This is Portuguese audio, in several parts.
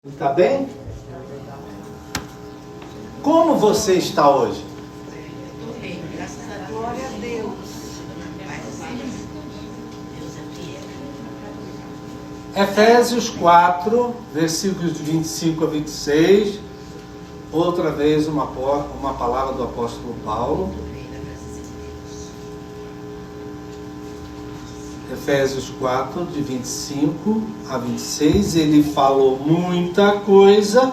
Está bem? Como você está hoje? Estou bem, graças a Deus. Glória a Deus. Efésios 4, versículos de 25 a 26. Outra vez uma palavra do apóstolo Paulo. Efésios 4, de 25 a 26, ele falou muita coisa,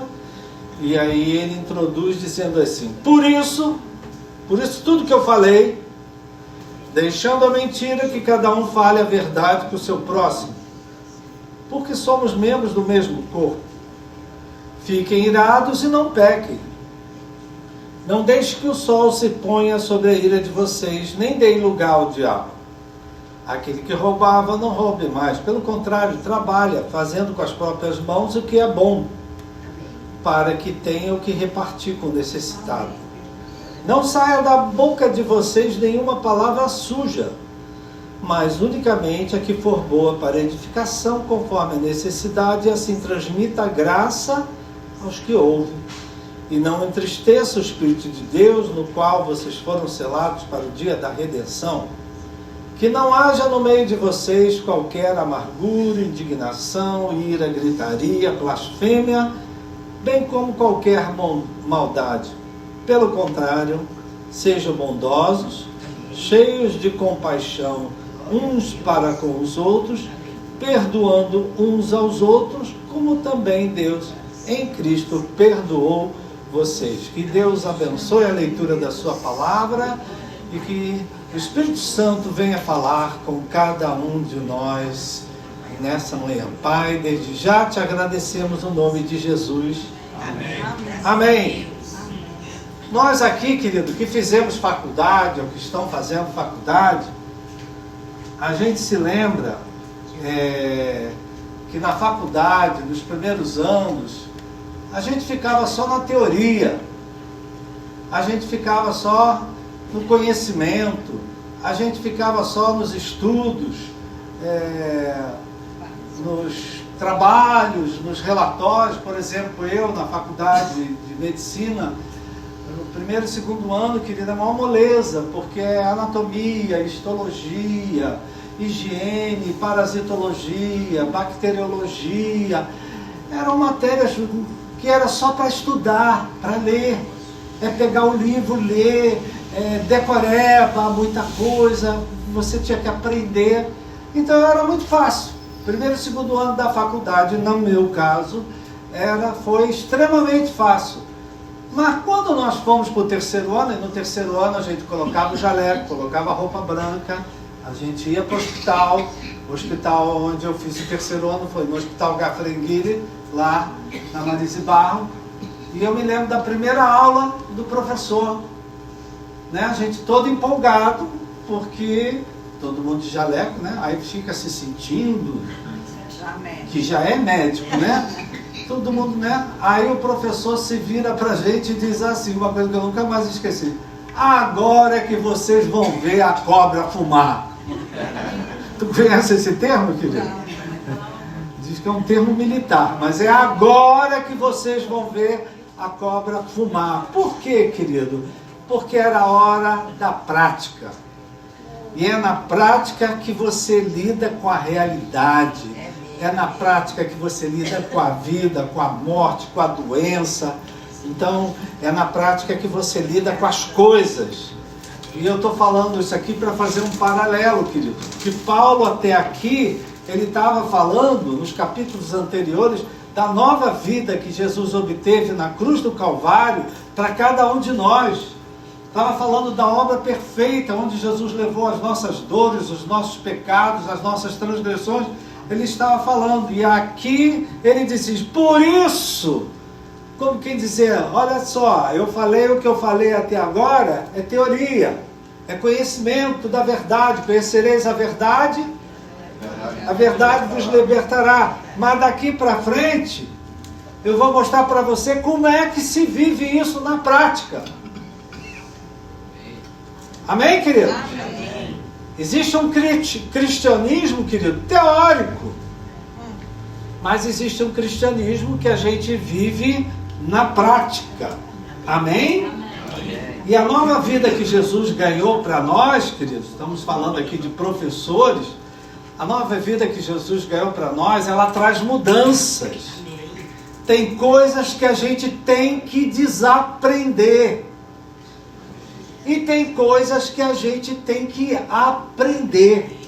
e aí ele introduz dizendo assim: por isso tudo que eu falei, deixando a mentira, que cada um fale a verdade com o seu próximo, porque somos membros do mesmo corpo. Fiquem irados e não pequem. Não deixe que o sol se ponha sobre a ira de vocês, nem deem lugar ao diabo. Aquele que roubava, não roube mais. Pelo contrário, trabalha, fazendo com as próprias mãos o que é bom, para que tenha o que repartir com o necessitado. Não saia da boca de vocês nenhuma palavra suja, mas unicamente a que for boa para edificação, conforme a necessidade, e assim transmita a graça aos que ouvem. E não entristeça o Espírito de Deus, no qual vocês foram selados para o dia da redenção. Que não haja no meio de vocês qualquer amargura, indignação, ira, gritaria, blasfêmia, bem como qualquer maldade. Pelo contrário, sejam bondosos, cheios de compaixão uns para com os outros, perdoando uns aos outros, como também Deus em Cristo perdoou vocês. Que Deus abençoe a leitura da sua palavra e que o Espírito Santo venha falar com cada um de nós nessa manhã. Pai, desde já te agradecemos no nome de Jesus. Amém. Amém. Nós aqui, querido, que fizemos faculdade, ou que estão fazendo faculdade, a gente se lembra que na faculdade, nos primeiros anos, a gente ficava só na teoria, a gente ficava só no conhecimento, a gente ficava só nos estudos, nos trabalhos, nos relatórios. Por exemplo, eu na faculdade de medicina, no primeiro e segundo ano, querida, é uma moleza, porque é anatomia, histologia, higiene, parasitologia, bacteriologia, eram matérias que era só para estudar, para ler, pegar o livro, ler, decoreba, muita coisa, você tinha que aprender. Então era muito fácil. Primeiro e segundo ano da faculdade, no meu caso, foi extremamente fácil. Mas quando nós fomos para o terceiro ano, e no terceiro ano a gente colocava o jaleco, colocava a roupa branca, a gente ia para o hospital onde eu fiz o terceiro ano foi no Hospital Gafrenguiri, lá na Marise Barro, e eu me lembro da primeira aula do professor, né? A gente todo empolgado, porque todo mundo de jaleco, né? Aí fica se sentindo que já é médico, né? Todo mundo, né? Aí o professor se vira pra gente e diz assim, uma coisa que eu nunca mais esqueci: agora é que vocês vão ver a cobra fumar. Tu conhece esse termo, querido? Diz que é um termo militar, mas é agora que vocês vão ver a cobra fumar. Por quê, querido? Porque era a hora da prática. E é na prática que você lida com a realidade. É na prática que você lida com a vida, com a morte, com a doença. Então, é na prática que você lida com as coisas. E eu estou falando isso aqui para fazer um paralelo, querido. Que Paulo até aqui, ele estava falando, nos capítulos anteriores, da nova vida que Jesus obteve na cruz do Calvário para cada um de nós. Estava falando da obra perfeita, onde Jesus levou as nossas dores, os nossos pecados, as nossas transgressões. Ele estava falando, e aqui ele diz, por isso, como quem dizer, olha só, eu falei o que eu falei até agora, é teoria, é conhecimento da verdade, conhecereis a verdade vos libertará. Mas daqui para frente, eu vou mostrar para você como é que se vive isso na prática. Amém, querido? Amém. Existe um cristianismo, querido, teórico. mas existe um cristianismo que a gente vive na prática. Amém? E a nova vida que Jesus ganhou para nós, queridos, estamos falando aqui de professores, a nova vida que Jesus ganhou para nós, ela traz mudanças. Tem coisas que a gente tem que desaprender. E tem coisas que a gente tem que aprender.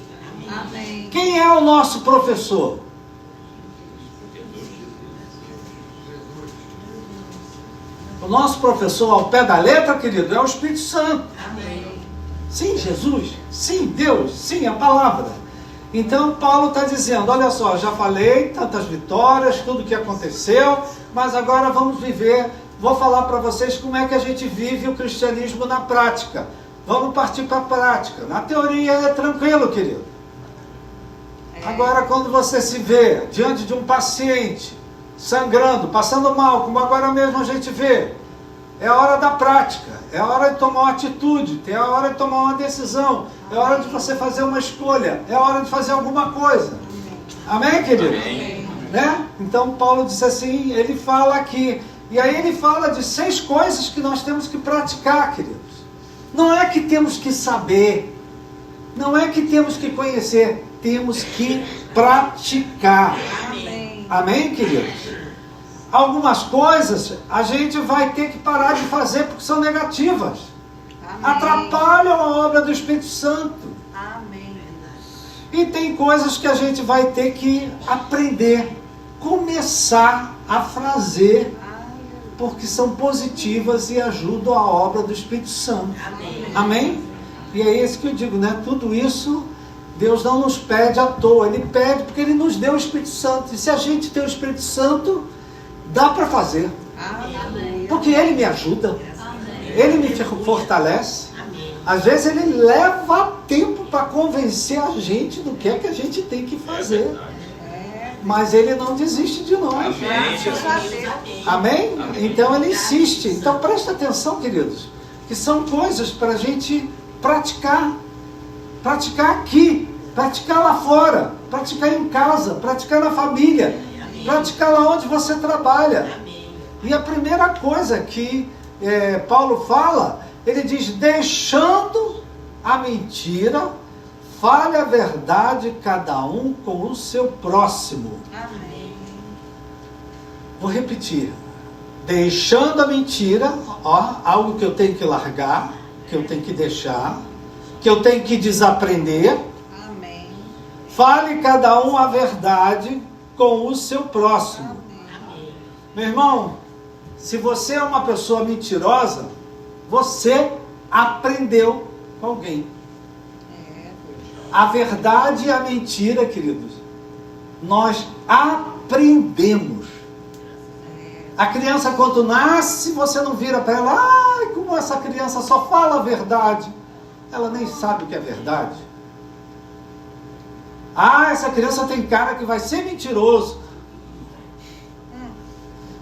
Amém. Quem é o nosso professor? O nosso professor ao pé da letra, querido, é o Espírito Santo. Amém. Sim, Jesus. Sim, Deus. Sim, a palavra. Então, Paulo está dizendo, olha só, já falei, tantas vitórias, tudo que aconteceu, mas agora vamos viver, vou falar para vocês como é que a gente vive o cristianismo na prática. Vamos partir para a prática. Na teoria é tranquilo, querido. Agora, quando você se vê diante de um paciente, sangrando, passando mal, como agora mesmo a gente vê, é a hora da prática, é a hora de tomar uma atitude, é a hora de tomar uma decisão, é a hora de você fazer uma escolha, é a hora de fazer alguma coisa. Amém, querido? Amém. Né? Então Paulo disse assim, ele fala aqui, e aí ele fala de 6 coisas que nós temos que praticar, queridos. Não é que temos que saber, não é que temos que conhecer, temos que praticar. Amém. Amém, queridos? Algumas coisas a gente vai ter que parar de fazer porque são negativas. Amém. Atrapalham a obra do Espírito Santo. Amém. E tem coisas que a gente vai ter que aprender, começar a fazer, porque são positivas e ajudam a obra do Espírito Santo. Amém. Amém? E é isso que eu digo, né? Tudo isso Deus não nos pede à toa. Ele pede porque Ele nos deu o Espírito Santo. E se a gente tem o Espírito Santo, dá para fazer. Amém. Porque Ele me ajuda. Ele me fortalece. Amém. Às vezes Ele leva tempo para convencer a gente do que é que a gente tem que fazer. Mas Ele não desiste de nós. Graças a Deus. Amém? Então Ele insiste. Então presta atenção, queridos, que são coisas para a gente praticar. Praticar aqui, praticar lá fora, praticar em casa, praticar na família, praticar lá onde você trabalha. E a primeira coisa que Paulo fala, ele diz, deixando a mentira, fale a verdade cada um com o seu próximo. Amém. Vou repetir. Deixando a mentira, ó, algo que eu tenho que largar, que eu tenho que deixar, que eu tenho que desaprender. Amém. Fale cada um a verdade com o seu próximo. Amém. Meu irmão, se você é uma pessoa mentirosa, você aprendeu com alguém. A verdade e a mentira, queridos, nós aprendemos. A criança, quando nasce, você não vira para ela, ai, como essa criança só fala a verdade. Ela nem sabe o que é verdade. Ah, essa criança tem cara que vai ser mentiroso.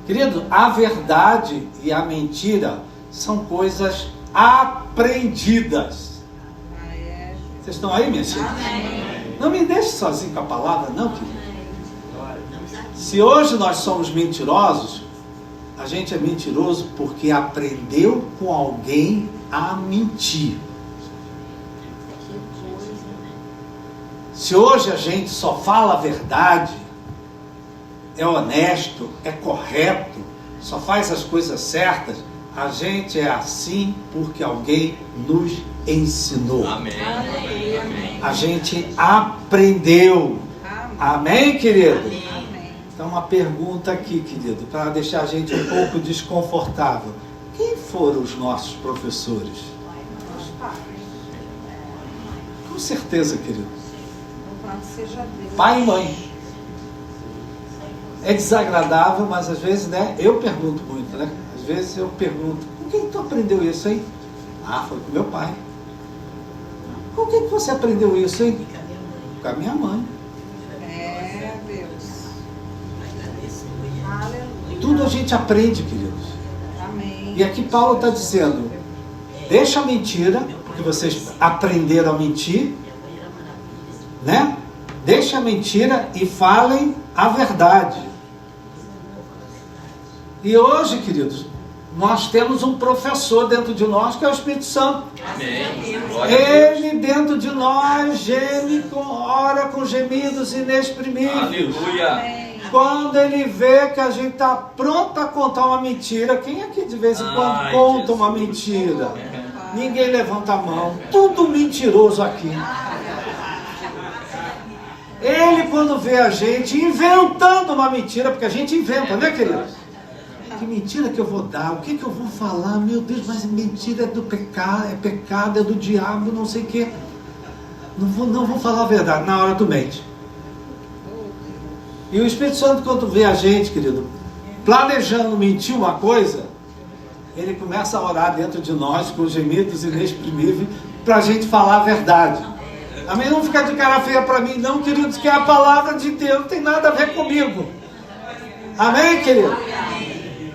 Querido, a verdade e a mentira são coisas aprendidas. Vocês estão aí, minha filha? Não me deixe sozinho com a palavra, não, querido. Se hoje nós somos mentirosos, a gente é mentiroso porque aprendeu com alguém a mentir. Se hoje a gente só fala a verdade, é honesto, é correto, só faz as coisas certas, a gente é assim porque alguém nos ensinou. Amém. Amém. A gente aprendeu. Amém, querido? Amém. Então, uma pergunta aqui, querido, para deixar a gente um pouco desconfortável. Quem foram os nossos professores? Com certeza, querido. Louvado seja Deus. Pai e mãe. É desagradável, mas às vezes, né? Eu pergunto muito, né? Às vezes eu pergunto, com quem tu aprendeu isso, hein? Ah, foi com meu pai. Com quem que você aprendeu isso, hein? Com a minha mãe. É, Deus. Aleluia. Tudo a gente aprende, queridos. Amém. E aqui Paulo está dizendo, deixa a mentira, porque vocês aprenderam a mentir, né? Deixe a mentira e falem a verdade. E hoje, queridos, nós temos um professor dentro de nós que é o Espírito Santo. Amém. Ele dentro de nós geme, ora com gemidos inexprimíveis. Aleluia. Quando ele vê que a gente está pronto a contar uma mentira, quem aqui de vez em quando conta uma mentira? Ninguém levanta a mão, tudo mentiroso aqui. Ele quando vê a gente inventando uma mentira, porque a gente inventa, né, queridos? Que mentira que eu vou dar? O que eu vou falar? Meu Deus, mas mentira é do pecado, é do diabo, não sei o quê. Não vou falar a verdade na hora do mente. E o Espírito Santo, quando vê a gente, querido, planejando mentir uma coisa, ele começa a orar dentro de nós com gemidos inexprimíveis para a gente falar a verdade. Amém? Não fica de cara feia para mim, não, queridos, que é a palavra de Deus, não tem nada a ver comigo. Amém, querido?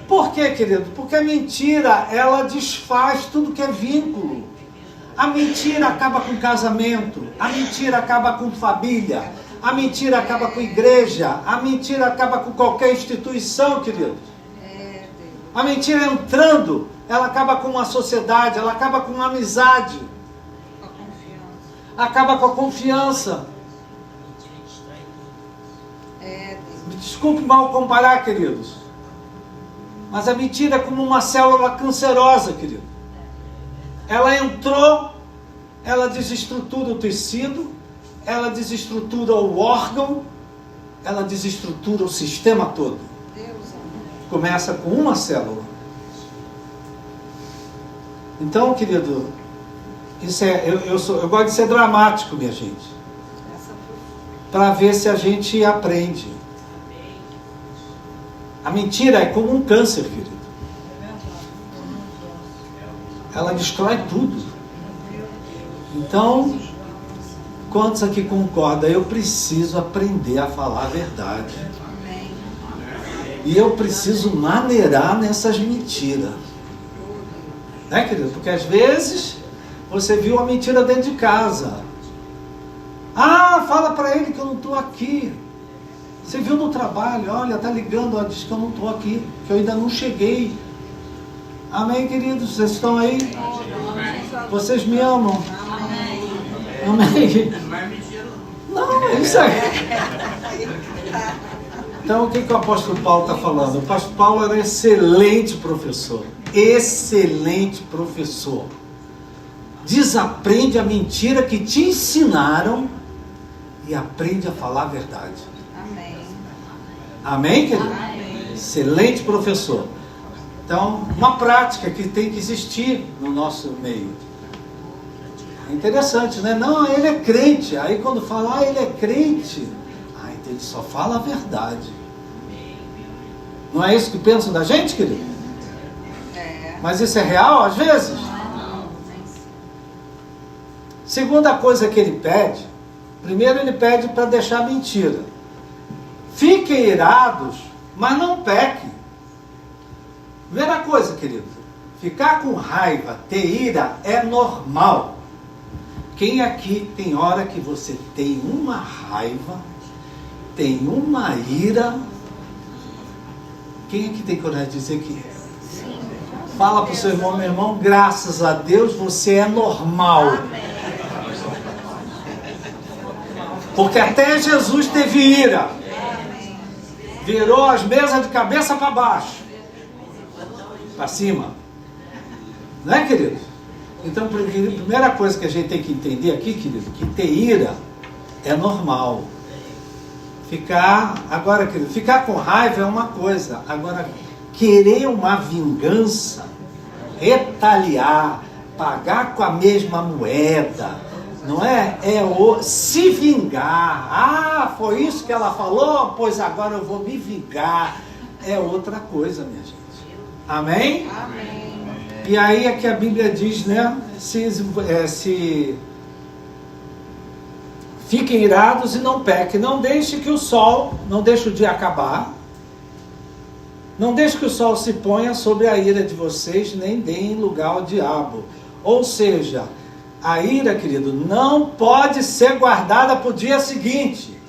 Por quê, querido? Porque a mentira, ela desfaz tudo que é vínculo. A mentira acaba com casamento, a mentira acaba com família, a mentira acaba com igreja, a mentira acaba com qualquer instituição, querido. A mentira entrando, ela acaba com uma sociedade, ela acaba com uma amizade, acaba com a confiança. Me desculpe mal comparar, queridos. Mas a mentira é como uma célula cancerosa, querido. Ela entrou, ela desestrutura o tecido, ela desestrutura o órgão, ela desestrutura o sistema todo. Começa com uma célula. Então, querido, isso eu gosto de ser dramático, minha gente, para ver se a gente aprende. A mentira é como um câncer, querido. Ela destrói tudo. Então, quantos aqui concordam? Eu preciso aprender a falar a verdade. E eu preciso maneirar nessas mentiras. Né, querido? Porque às vezes você viu uma mentira dentro de casa. Ah, fala para ele que eu não estou aqui. Você viu no trabalho, olha, tá ligando, ó, diz que eu não estou aqui, que eu ainda não cheguei. Amém, queridos? Vocês estão aí? Vocês me amam? Amém? Não, é isso aí. Então, o que o apóstolo Paulo está falando? O apóstolo Paulo era um excelente professor. Excelente professor. Desaprende a mentira que te ensinaram e aprende a falar a verdade. Amém, querido? Amém. Excelente professor. Então, uma prática que tem que existir no nosso meio. É interessante, né? Não, ele é crente. Aí quando fala, ele é crente, então ele só fala a verdade. Não é isso que pensam da gente, querido? Mas isso é real às vezes? Segunda coisa que ele pede, primeiro ele pede para deixar mentira. Fiquem irados, mas não pequem. Primeira coisa, querido, ficar com raiva, ter ira é normal. Quem aqui tem hora que você tem uma raiva, tem uma ira? Quem aqui tem coragem de dizer que é? Fala para o seu irmão, meu irmão, graças a Deus você é normal. Porque até Jesus teve ira. Virou as mesas de cabeça para baixo. Para cima. Não é, querido? Então, a primeira coisa que a gente tem que entender aqui, querido, que ter ira é normal. Agora, querido, ficar com raiva é uma coisa. Agora, querer uma vingança, retaliar, pagar com a mesma moeda, não é? Se vingar. Ah, foi isso que ela falou? Pois agora eu vou me vingar. É outra coisa, minha gente. Amém? Amém. E aí é que a Bíblia diz, né? Fiquem irados e não pequem. Não deixe que o sol, não deixe o dia acabar. Não deixe que o sol se ponha sobre a ira de vocês, nem deem lugar ao diabo. Ou seja, a ira, querido, não pode ser guardada para o dia seguinte.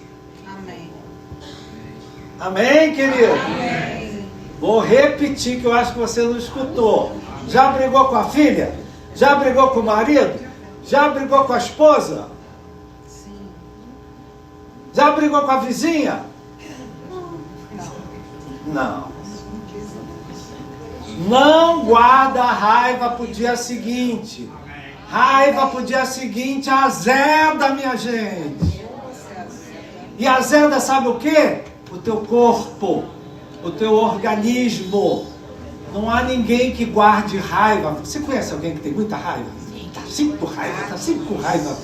Amém, querido? Amém. Vou repetir que eu acho que você não escutou. Já brigou com a filha? Já brigou com o marido? Já brigou com a esposa? Sim. Já brigou com a vizinha? Não. Não guarda a raiva para o dia seguinte. Raiva para o dia seguinte azeda, minha gente. E azeda sabe o quê? O teu corpo, o teu organismo. Não há ninguém que guarde raiva. Você conhece alguém que tem muita raiva? Está sempre com raiva, está sempre com raiva.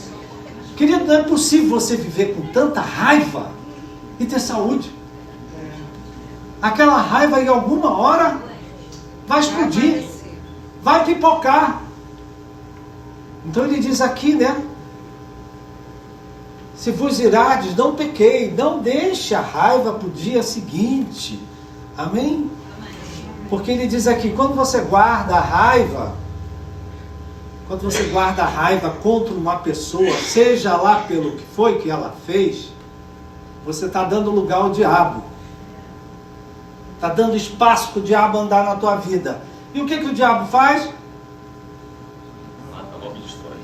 Querido, não é possível você viver com tanta raiva e ter saúde. Aquela raiva em alguma hora vai explodir, vai pipocar. Então ele diz aqui, né? Se vos irades, não pequei, não deixe a raiva para o dia seguinte. Amém? Porque ele diz aqui, quando você guarda a raiva, contra uma pessoa, seja lá pelo que foi que ela fez, você está dando lugar ao diabo. Está dando espaço para o diabo andar na tua vida. E o que o diabo faz? Mata, rouba e destrói.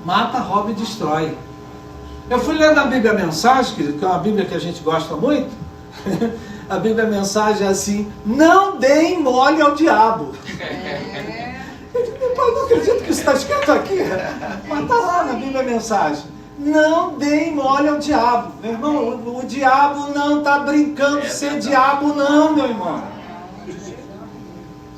Mata, rouba e destrói. Eu fui lendo a Bíblia Mensagem, querido, que é uma Bíblia que a gente gosta muito. A Bíblia Mensagem é assim: não deem mole ao diabo. Eu não acredito que isso está escrito aqui. Mas está lá na Bíblia Mensagem. Não deem mole ao diabo. Meu irmão, o diabo não está brincando de ser diabo não, meu irmão.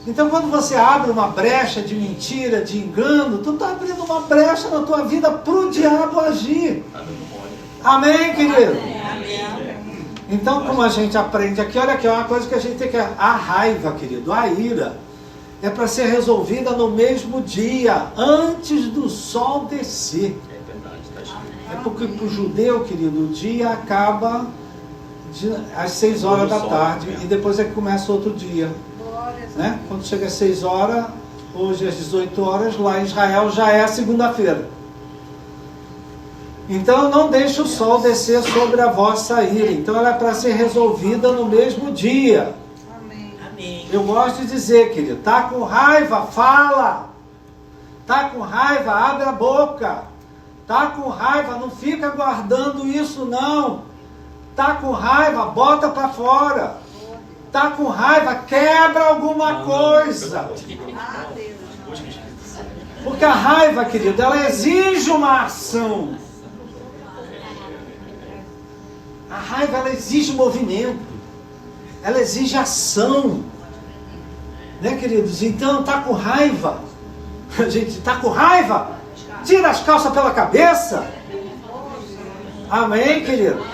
Então quando você abre uma brecha de mentira, de engano, tu está abrindo uma brecha na tua vida para o diabo agir. Amém, querido? Então, como a gente aprende aqui, olha aqui, é uma coisa que a gente tem que... A raiva, querido, a ira, é para ser resolvida no mesmo dia, antes do sol descer. É verdade, está escrito. É porque para o judeu, querido, o dia acaba às 6 horas da tarde e depois é que começa outro dia. Né? Quando chega às 6 horas, hoje às 18 horas, lá em Israel já é a segunda-feira. Então não deixe o sol descer sobre a vossa ira. Então ela é para ser resolvida no mesmo dia. Amém. Eu gosto de dizer, querido, tá com raiva, fala. Tá com raiva, abre a boca. Tá com raiva, não fica guardando isso não. Tá com raiva, bota para fora. Tá com raiva, quebra alguma coisa. Porque a raiva, querido, ela exige uma ação. A raiva, ela exige movimento. Ela exige ação. Né, queridos? Então, tá com raiva. A gente tá com raiva? Tira as calças pela cabeça. Amém, querido?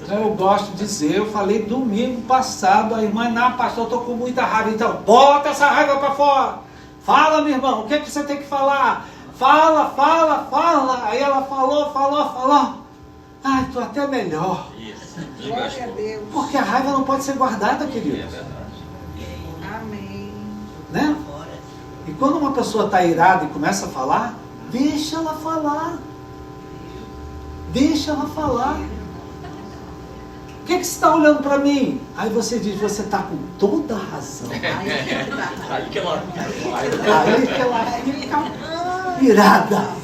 Então, eu gosto de dizer, eu falei domingo passado, a irmã, pastor, eu tô com muita raiva. Então, bota essa raiva para fora. Fala, meu irmão, o que é que você tem que falar? Fala. Aí ela falou. Ai, estou até melhor. Isso. Glória a Deus. Porque a raiva não pode ser guardada, É querido. verdade. Amém. Né? E quando uma pessoa está irada e começa a falar, deixa ela falar. Deixa ela falar. O que você está olhando para mim? Aí você diz, você está com toda a razão. Aí que ela Aí que ela fica irada.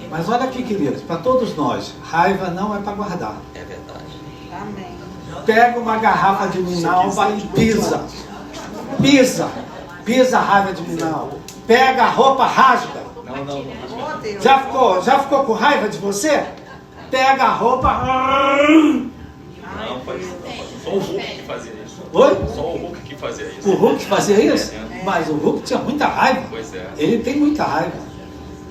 Mas olha aqui, queridos, para todos nós, raiva não é para guardar. É verdade. Amém. Pega uma garrafa de Minalva e pisa. Pisa a raiva de Minalva. Pega a roupa, rasga. Não. Oh, Deus. Já ficou com raiva de você? Pega a roupa. Não, faz. Só o Hulk que fazia isso. Oi? Só o Hulk que fazia isso. O Hulk fazia isso? Mas o Hulk tinha muita raiva. Pois é. Ele tem muita raiva.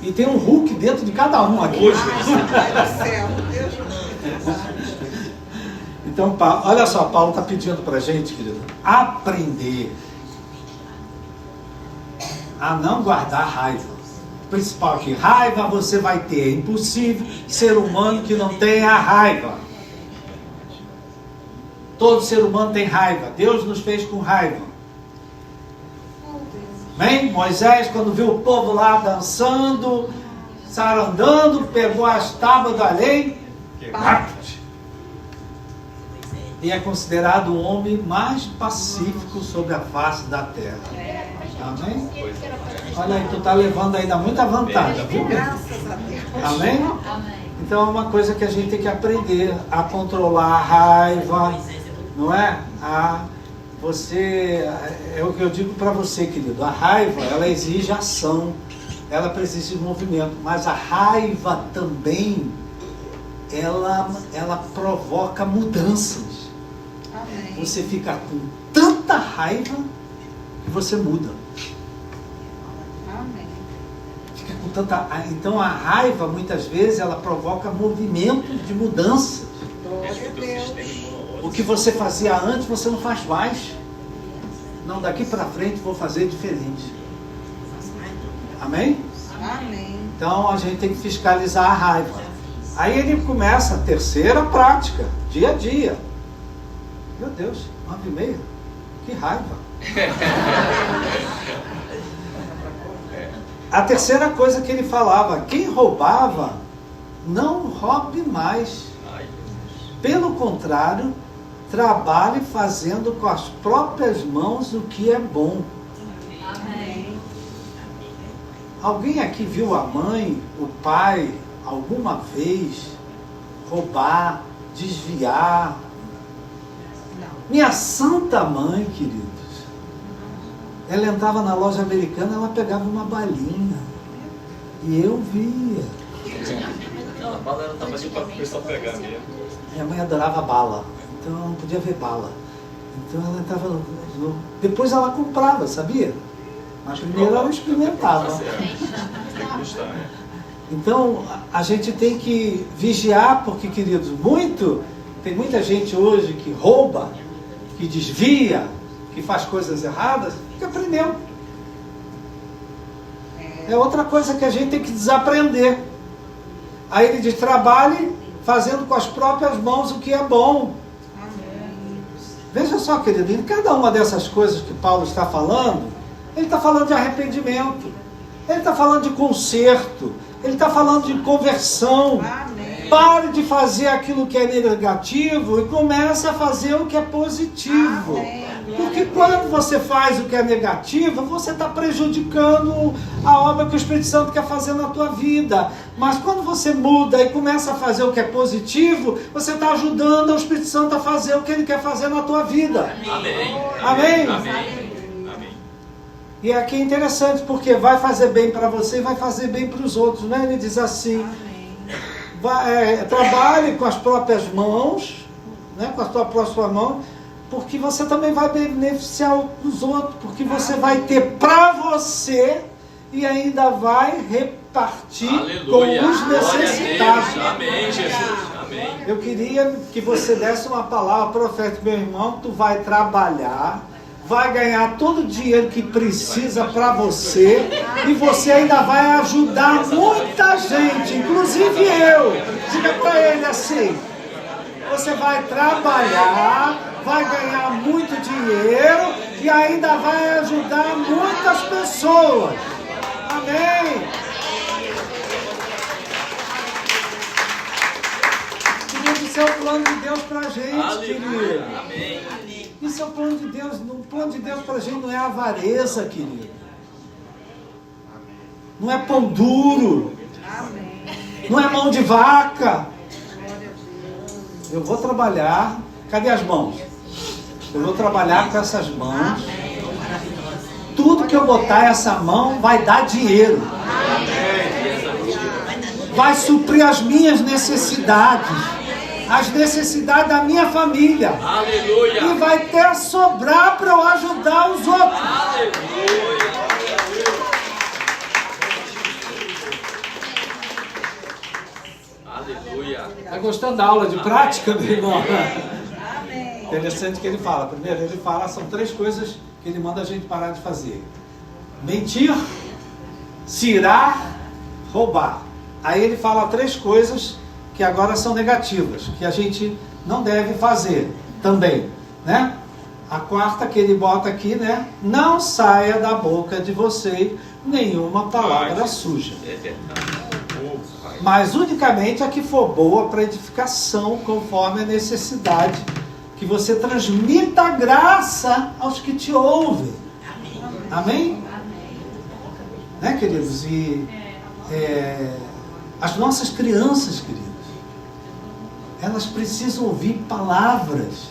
E tem um Hulk dentro de cada um aqui. Hoje. Pai do céu. Deus. Então, olha só, Paulo está pedindo para a gente, querido, aprender a não guardar raiva. Principal que raiva você vai ter. É impossível ser humano que não tenha raiva. Todo ser humano tem raiva. Deus nos fez com raiva. Amém? Moisés, quando viu o povo lá dançando, sarandando, pegou as tábuas da lei, e é considerado o homem mais pacífico sobre a face da terra. Amém? Olha aí, tu está levando ainda muita vantagem, viu? Graças a Deus. Amém? Então é uma coisa que a gente tem que aprender a controlar a raiva, não é? É o que eu digo para você, querido. A raiva, ela exige ação, ela precisa de movimento, mas a raiva também, ela provoca mudanças. Amém. Você fica com tanta raiva que você muda. Amém. Fica com tanta... Então a raiva, muitas vezes, ela provoca movimento de mudanças. Glória Mexe a com o teu sistema Deus. imunológico. O que você fazia antes, você não faz mais. Não, daqui para frente vou fazer diferente. Amém? Amém. Então a gente tem que fiscalizar a raiva. Aí ele começa a terceira prática, dia a dia. Meu Deus, 9h30? Que raiva. A terceira coisa que ele falava, quem roubava, não roube mais. Ai, Pelo contrário, trabalhe fazendo com as próprias mãos o que é bom. Amém. Alguém aqui viu a mãe, o pai, alguma vez roubar, desviar? Não. Minha santa mãe, queridos, ela entrava na loja americana, ela pegava uma balinha. E eu via. Aquela bala era tava ali para o pessoal pegar mesmo. Minha mãe adorava bala, então ela não podia ver bala. Então ela entrava Depois ela comprava, sabia? Mas primeiro ela experimentava. Tá certo. Tem que gostar, né? Então a gente tem que vigiar, porque, queridos, tem muita gente hoje que rouba, que desvia, que faz coisas erradas, que aprendeu. É outra coisa que a gente tem que desaprender. Aí ele diz, trabalhe fazendo com as próprias mãos o que é bom. Amém. Veja só, querido, em cada uma dessas coisas que Paulo está falando, ele está falando de arrependimento, ele está falando de conserto, ele está falando de conversão. Amém. Pare de fazer aquilo que é negativo e comece a fazer o que é positivo. Amém. Porque quando você faz o que é negativo, você está prejudicando a obra que o Espírito Santo quer fazer na tua vida. Mas quando você muda e começa a fazer o que é positivo, você está ajudando o Espírito Santo a fazer o que ele quer fazer na tua vida. Amém. Amém? Amém. Amém. E aqui é interessante, porque vai fazer bem para você e vai fazer bem para os outros, né? Ele diz assim, Amém. trabalhe com as próprias mãos, né? Com a tua próxima mão, porque você também vai beneficiar os outros, porque você vai ter para você e ainda vai repartir Aleluia. com os Glória a necessitados. Deus. Amém, Jesus. Amém. Eu queria que você desse uma palavra profética, meu irmão, tu vai trabalhar, vai ganhar todo o dinheiro que precisa para você e você ainda vai ajudar muita gente, inclusive eu. Diga para ele assim, você vai trabalhar, vai ganhar muito dinheiro e ainda vai ajudar muitas pessoas. Amém. Querido, isso é o plano de Deus para a gente, querido. Amém. Isso é o plano de Deus. O plano de Deus para a gente não é avareza, querido. Não é pão duro. Amém. Não é mão de vaca. Glória a Deus. Eu vou trabalhar. Cadê as mãos? Eu vou trabalhar com essas mãos. Tudo que eu botar essa mão vai dar dinheiro. Vai suprir as minhas necessidades. As necessidades da minha família. Aleluia. E vai até sobrar para eu ajudar os outros. Aleluia. Aleluia. Está gostando da aula de prática, meu irmão? Amém. Interessante que ele fala. Primeiro, ele fala, são 3 coisas que ele manda a gente parar de fazer: mentir, se irar, roubar. Aí ele fala 3 coisas que agora são negativas, que a gente não deve fazer também, né? A quarta que ele bota aqui, né? Não saia da boca de você nenhuma palavra suja, É verdade. Oh, pai. mas unicamente a que for boa para edificação, conforme a necessidade, que você transmita a graça aos que te ouvem. Amém? Né, queridos? E as nossas crianças, queridos, elas precisam ouvir palavras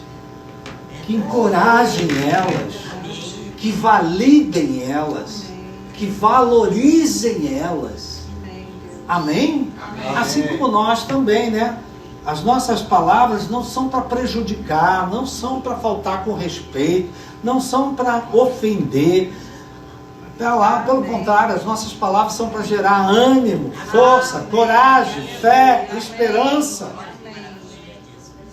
que encorajem elas, que validem elas, que valorizem elas. Amém? Assim como nós também, né? As nossas palavras não são para prejudicar, não são para faltar com respeito, não são para ofender. Pelo contrário, as nossas palavras são para gerar ânimo, força, coragem, fé, esperança.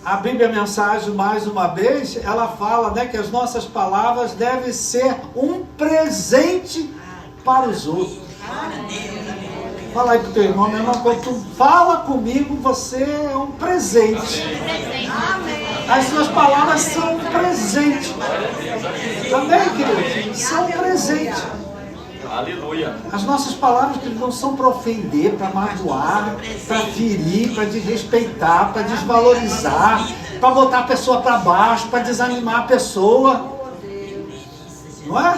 A Bíblia Mensagem, mais uma vez, ela fala, né, que as nossas palavras devem ser um presente para os outros. Fala aí pro teu irmão, meu irmão, quando tu fala comigo, você é um presente. As suas palavras são um presente. Amém, querido? São um presente. Aleluia. As nossas palavras, querido, não são para ofender, para magoar, para ferir, para desrespeitar, para desvalorizar, para botar a pessoa para baixo, para desanimar a pessoa. Não é?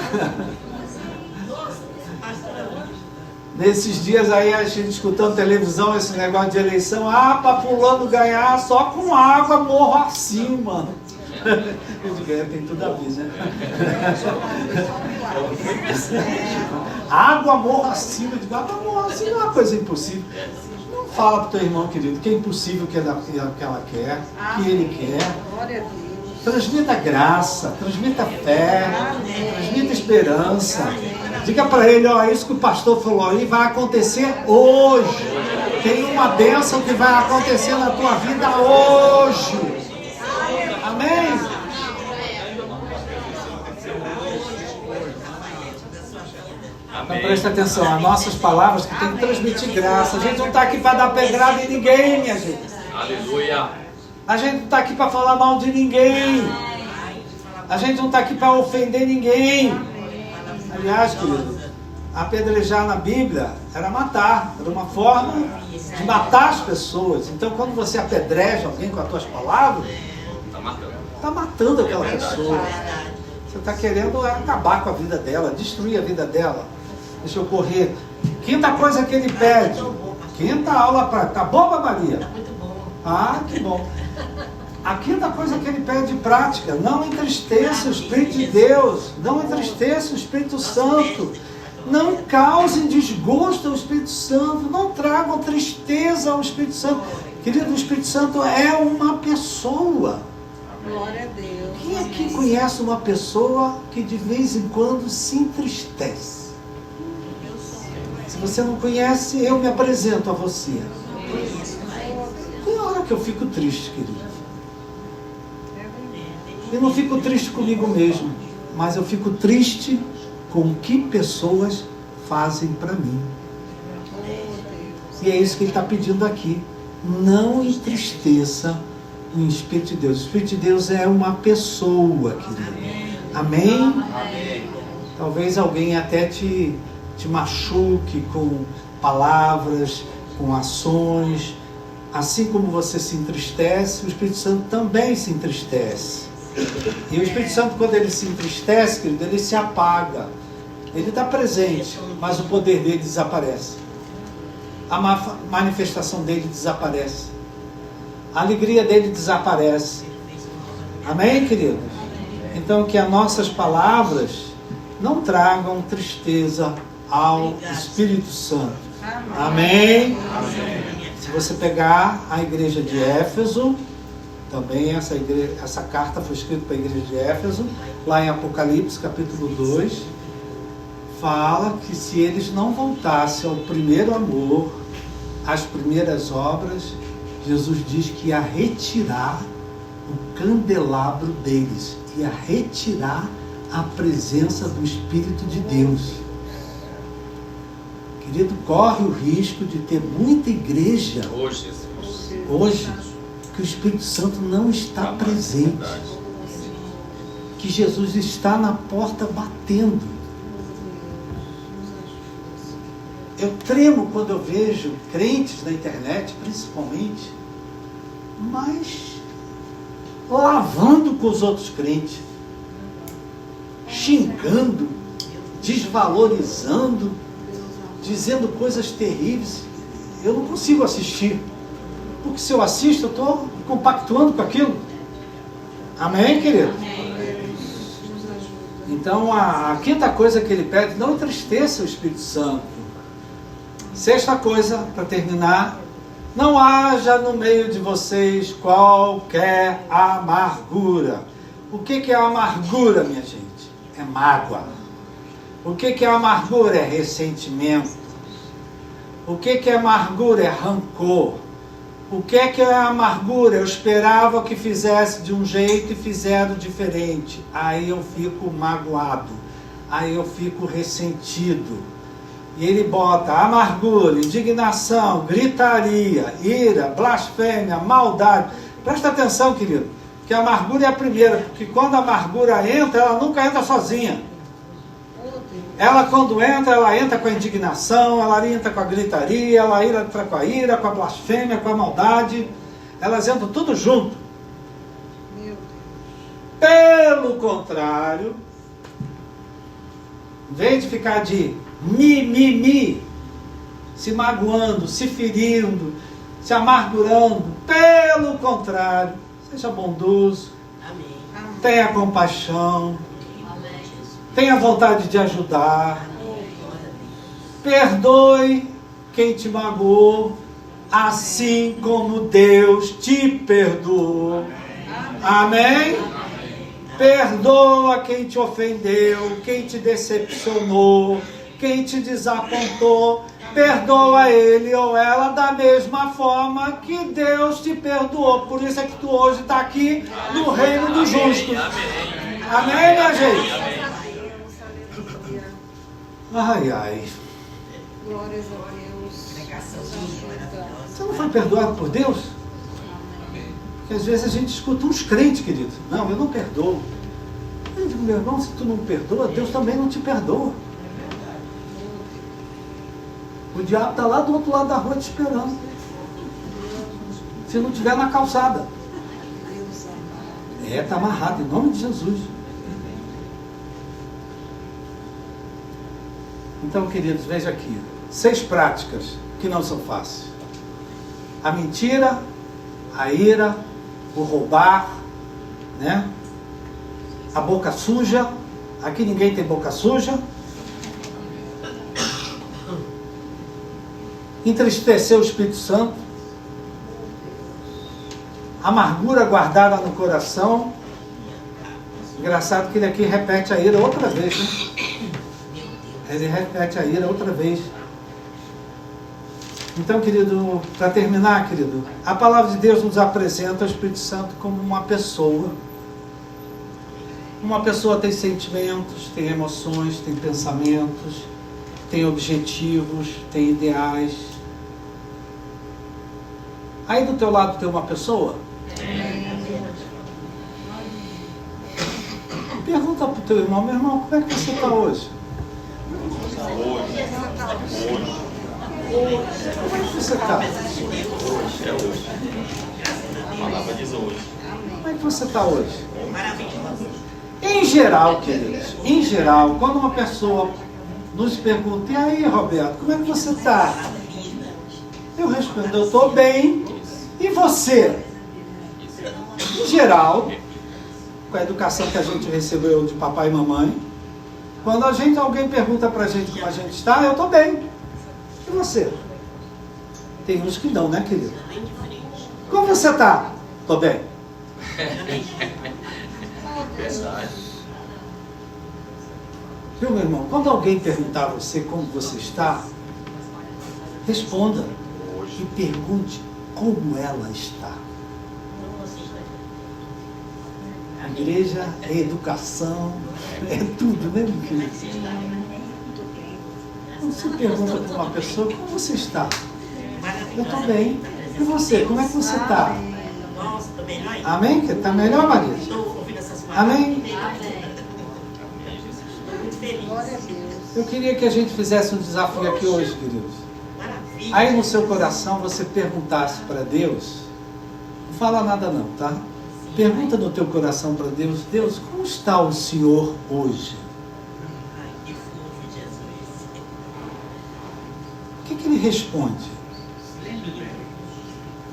Nesses dias aí, a gente escutando televisão, esse negócio de eleição, para fulano ganhar só com água morro acima. Eu digo, tem tudo a ver, né? Água morro acima. Eu digo, água morro acima é uma coisa impossível. Não fala pro teu irmão, querido, que é impossível que ela quer, que ele quer. Transmita graça, transmita fé, transmita esperança. Diga para ele, isso que o pastor falou aí vai acontecer hoje. Tem uma bênção que vai acontecer na tua vida hoje. Amém? Então presta atenção, as nossas palavras que tem que transmitir graça. A gente não está aqui para dar pedrada em ninguém, minha gente. Aleluia. A gente não está aqui para falar mal de ninguém. A gente não está aqui para ofender ninguém. Aliás, querido, apedrejar na Bíblia era matar. Era uma forma de matar as pessoas. Então, quando você apedreja alguém com as tuas palavras, está matando aquela pessoa. Você está querendo acabar com a vida dela, destruir a vida dela. Deixa eu correr. Quinta coisa que ele pede. Quinta aula para... Tá bom, Maria? Ah, que bom. A quinta coisa que ele pede de prática: não entristeça o Espírito de Deus, não entristeça o Espírito Santo, não causem desgosto ao Espírito Santo, não tragam tristeza ao Espírito Santo. Querido, o Espírito Santo é uma pessoa. Glória a Deus. Quem aqui conhece uma pessoa que de vez em quando se entristece? Se você não conhece, eu me apresento a você. Tem hora que eu fico triste, querido. Eu não fico triste comigo mesmo, mas eu fico triste com o que pessoas fazem para mim. E é isso que ele está pedindo aqui. Não entristeça o Espírito de Deus. O Espírito de Deus é uma pessoa, querido. Amém? Amém. Talvez alguém até te machuque com palavras, com ações. Assim como você se entristece, o Espírito Santo também se entristece. E o Espírito Santo, quando ele se entristece, querido, ele se apaga. Ele está presente, mas o poder dele desaparece. A manifestação dele desaparece. A alegria dele desaparece. Amém, queridos? Então, que as nossas palavras não tragam tristeza ao Espírito Santo. Amém? Se você pegar a igreja de Éfeso, também essa carta foi escrita para a igreja de Éfeso, lá em Apocalipse capítulo 2, fala que se eles não voltassem ao primeiro amor, às primeiras obras, Jesus diz que ia retirar o candelabro deles, ia retirar a presença do Espírito de Deus. Querido, corre o risco de ter muita igreja hoje que o Espírito Santo não está presente, que Jesus está na porta batendo. Eu tremo quando eu vejo crentes na internet, principalmente, mas lavando com os outros crentes, xingando, desvalorizando, dizendo coisas terríveis. Eu não consigo assistir, porque se eu assisto, eu estou compactuando com aquilo. Amém, querido? Então, a quinta coisa que ele pede, não entristeça o Espírito Santo. Sexta coisa, para terminar, não haja no meio de vocês qualquer amargura. O que é amargura, minha gente? É mágoa. O que é amargura? É ressentimento. O que é amargura? É rancor. O que é amargura? Eu esperava que fizesse de um jeito e fizeram diferente. Aí eu fico magoado. Aí eu fico ressentido. E ele bota amargura, indignação, gritaria, ira, blasfêmia, maldade. Presta atenção, querido, que a amargura é a primeira, porque quando a amargura entra, ela nunca entra sozinha. Ela, quando entra, ela entra com a indignação, ela entra com a gritaria, ela entra com a ira, com a blasfêmia, com a maldade. Elas entram tudo junto. Pelo contrário, em vez de ficar de mimimi, se magoando, se ferindo, se amargurando, pelo contrário, seja bondoso, tenha compaixão, tenha vontade de ajudar, perdoe quem te magoou, assim como Deus te perdoou. Amém? Perdoa quem te ofendeu, quem te decepcionou, quem te desapontou. Perdoa ele ou ela da mesma forma que Deus te perdoou. Por isso é que tu hoje está aqui no reino dos justos. Amém, minha gente? Ai, ai. Glórias a Deus. Você não foi perdoado por Deus? Porque às vezes a gente escuta uns crentes, querido. Não, eu não perdoo. Eu digo, meu irmão, se tu não perdoa, Deus também não te perdoa. O diabo está lá do outro lado da rua te esperando. Se não estiver na calçada. Está amarrado, em nome de Jesus. Então, queridos, veja aqui. 6 práticas que não são fáceis. A mentira, a ira, o roubar, né? A boca suja. Aqui ninguém tem boca suja. Entristecer o Espírito Santo. Amargura guardada no coração. Engraçado que ele aqui repete a ira outra vez, né? Ele repete a ira outra vez. Então, querido, para terminar, querido, a palavra de Deus nos apresenta o Espírito Santo como uma pessoa. Uma pessoa tem sentimentos, tem emoções, tem pensamentos, tem objetivos, tem ideais. Aí do teu lado tem uma pessoa? Pergunta para o teu irmão, meu irmão, como é que você está hoje? Como é que você está? Hoje é hoje. A palavra diz hoje. Como é que você está hoje? Em geral, queridos, em geral, quando uma pessoa nos pergunta, e aí, Roberto, como é que você está? Eu respondo, eu estou bem. E você? Em geral, com a educação que a gente recebeu de papai e mamãe, quando alguém pergunta pra gente como a gente está, eu estou bem. E você? Tem uns que não, né, querido? Como você está? Estou bem. Verdade. Viu, meu irmão? Quando alguém perguntar a você como você está, responda e pergunte como ela está. A igreja é educação, é tudo, né, meu querido? Quando você pergunta para uma pessoa, como você está? Eu estou bem. E você, como é que você está? Nossa, tô melhor ainda. Amém? Está melhor, Maria? Estou ouvindo essas palavras. Amém? Estou muito feliz. Glória a Deus. Eu queria que a gente fizesse um desafio aqui hoje, queridos. Maravilha. Aí no seu coração você perguntasse para Deus, não fala nada não, tá? Pergunta no teu coração para Deus: Deus, como está o Senhor hoje? Ai, que fofo, Jesus. O que Ele responde? Ele é lindo.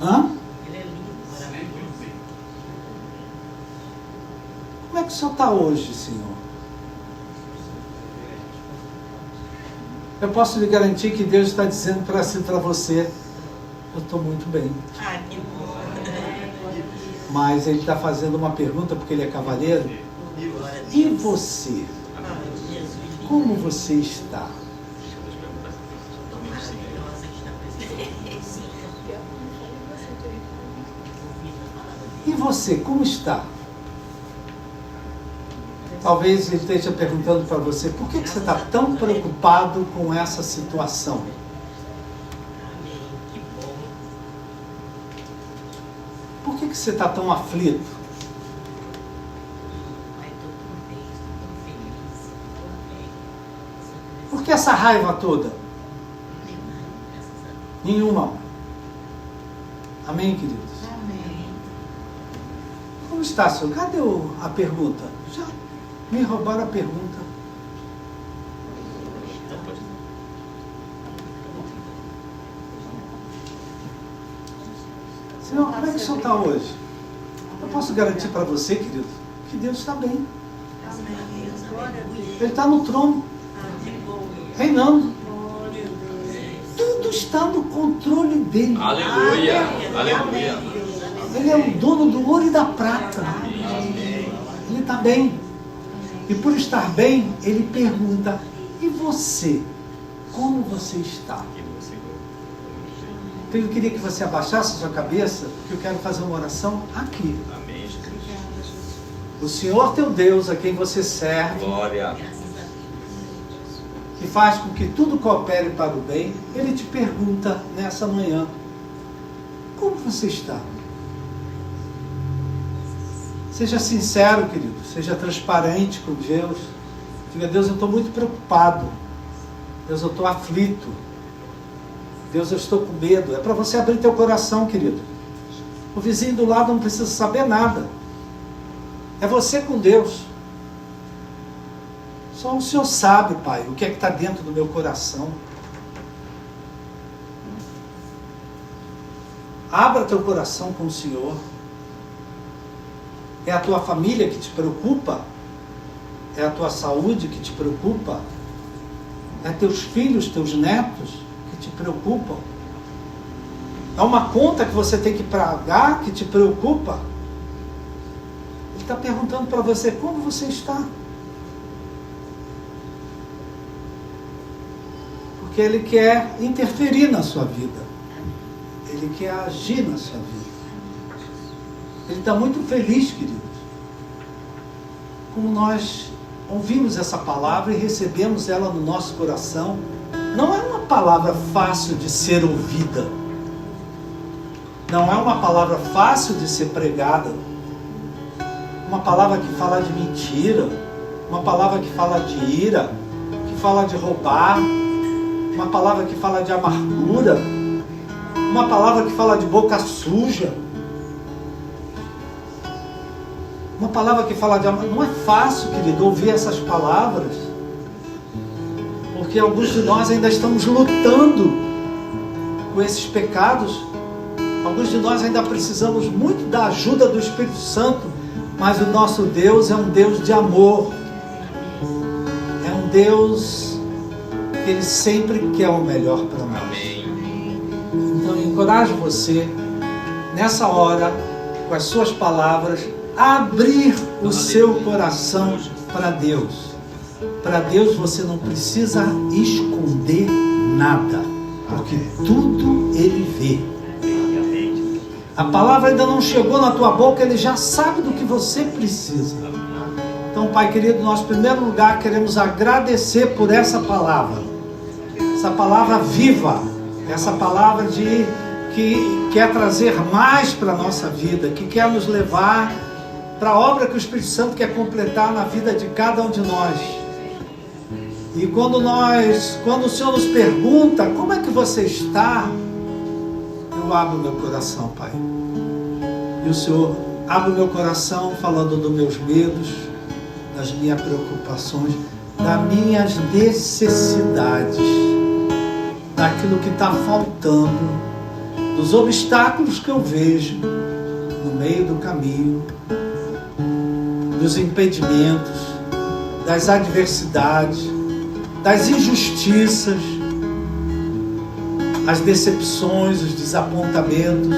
Hã? Ele é lindo, maravilhoso. Como é que o Senhor está hoje, Senhor? Eu posso lhe garantir que Deus está dizendo para si, para você: eu estou muito bem. Ah, que bom. Mas Ele está fazendo uma pergunta, porque Ele é cavaleiro. Glória a Deus. E você? Ah, Jesus. Como você está? Tô maravilhosa que está presente. E você, como está? Talvez Ele esteja perguntando para você: por que você está tão preocupado com essa situação? Amém. Que bom. Por que você está tão aflito? Pai, estou tão bem, estou tão feliz. Estou bem. Por que essa raiva toda? Não tem nada, graças a Deus. Nenhuma. Amém, queridos? Amém. Como está, senhor? Cadê a pergunta? Já me roubaram a pergunta. Então pode. Senhor, como é que o senhor está hoje? Eu posso garantir para você, querido, que Deus está bem. Amém. Glória a Deus. Ele está no trono, Ah, que bom. reinando. Glória a Deus. Tudo está no controle dele. Aleluia. Aleluia. Ele é o dono do ouro e da prata. Ele está bem. E por estar bem, ele pergunta: e você? Como você está? Então eu queria que você abaixasse a sua cabeça, porque eu quero fazer uma oração aqui. Amém, Jesus. O Senhor teu Deus, a quem você serve, Glória. que faz com que tudo coopere para o bem, Ele te pergunta nessa manhã: como você está? Seja sincero, querido, seja transparente com Deus. Diga: Deus, eu estou muito preocupado. Deus, eu estou aflito. Deus, eu estou com medo. É para você abrir teu coração, querido. O vizinho do lado não precisa saber nada. É você com Deus. Só o Senhor sabe, Pai, o que é que está dentro do meu coração. Abra teu coração com o Senhor. É a tua família que te preocupa? É a tua saúde que te preocupa? É teus filhos, teus netos que te preocupam? É uma conta que você tem que pagar que te preocupa? Ele está perguntando para você: como você está? Porque Ele quer interferir na sua vida. Ele quer agir na sua vida. Ele está muito feliz, queridos. Como nós ouvimos essa palavra e recebemos ela no nosso coração. Não é uma palavra fácil de ser ouvida. Não é uma palavra fácil de ser pregada. Uma palavra que fala de mentira. Uma palavra que fala de ira. Que fala de roubar. Uma palavra que fala de amargura. Uma palavra que fala de boca suja. Uma palavra que fala de amor. Não é fácil, querido, ouvir essas palavras. Porque alguns de nós ainda estamos lutando com esses pecados. Alguns de nós ainda precisamos muito da ajuda do Espírito Santo. Mas o nosso Deus é um Deus de amor. É um Deus que Ele sempre quer o melhor para nós. Amém. Então eu encorajo você, nessa hora, com as suas palavras, a abrir o seu coração para Deus. Para Deus você não precisa esconder nada, porque tudo Ele vê. A palavra ainda não chegou na tua boca, Ele já sabe do que você precisa. Então, Pai querido, nós em primeiro lugar queremos agradecer por essa palavra viva, essa palavra que quer trazer mais para a nossa vida, que quer nos levar para a obra que o Espírito Santo quer completar na vida de cada um de nós. E quando o Senhor nos pergunta: como é que você está? Eu abro meu coração, Pai. E o Senhor Abro meu coração falando dos meus medos, das minhas preocupações, das minhas necessidades, daquilo que está faltando, dos obstáculos que eu vejo no meio do caminho, dos impedimentos, das adversidades, das injustiças, as decepções, os desapontamentos.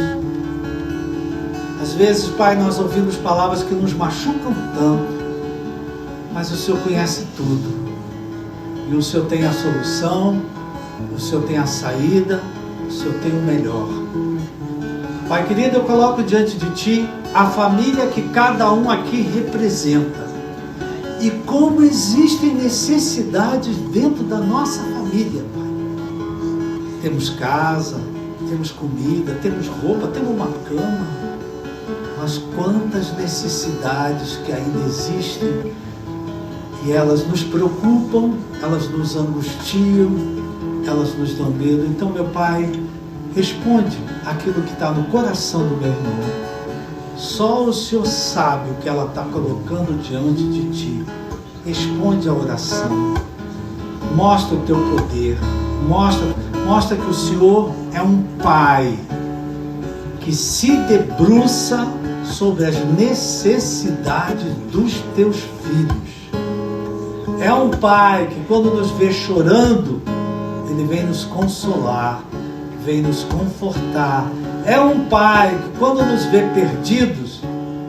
Às vezes, Pai, nós ouvimos palavras que nos machucam tanto, mas o Senhor conhece tudo. E o Senhor tem a solução, o Senhor tem a saída, o Senhor tem o melhor. Pai querido, eu coloco diante de Ti a família que cada um aqui representa. E como existem necessidades dentro da nossa família, Pai. Temos casa, temos comida, temos roupa, temos uma cama. Mas quantas necessidades que ainda existem. E elas nos preocupam, elas nos angustiam, elas nos dão medo. Então, meu Pai, responde aquilo que está no coração do meu irmão. Só o Senhor sabe o que ela está colocando diante de Ti. Responde a oração. Mostra o Teu poder. Mostra que o Senhor é um Pai que se debruça sobre as necessidades dos Teus filhos. É um Pai que quando nos vê chorando, Ele vem nos consolar, vem nos confortar. É um Pai que quando nos vê perdidos,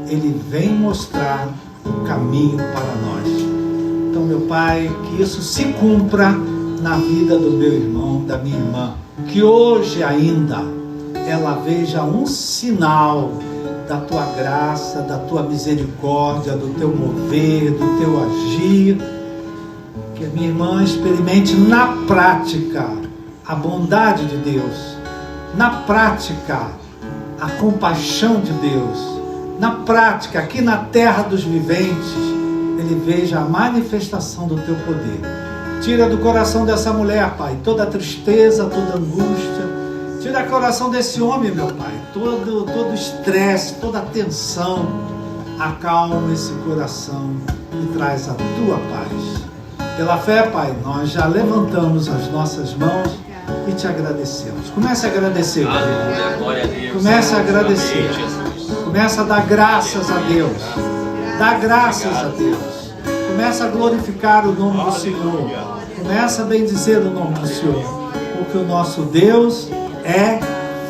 Ele vem mostrar o caminho para nós. Então, meu Pai, que isso se cumpra na vida do meu irmão, da minha irmã. Que hoje ainda ela veja um sinal da Tua graça, da Tua misericórdia, do Teu mover, do Teu agir. Que a minha irmã experimente na prática a bondade de Deus, na prática a compaixão de Deus, na prática aqui na terra dos viventes, Ele veja a manifestação do Teu poder. Tira do coração dessa mulher, Pai, toda a tristeza, toda a angústia. Tira do coração desse homem, meu Pai, todo o estresse, toda a tensão. Acalma esse coração e traz a Tua paz. Pela fé, Pai, nós já levantamos as nossas mãos e Te agradecemos. Comece a agradecer, Pai. Glória a Deus. Comece a agradecer. Amém, Jesus. Começa a dar graças a Deus. Dá graças a Deus. Começa a glorificar o nome do Senhor. Começa a bendizer o nome do Senhor. Porque o nosso Deus é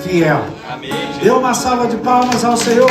fiel. Amém, Dê uma salva de palmas ao Senhor.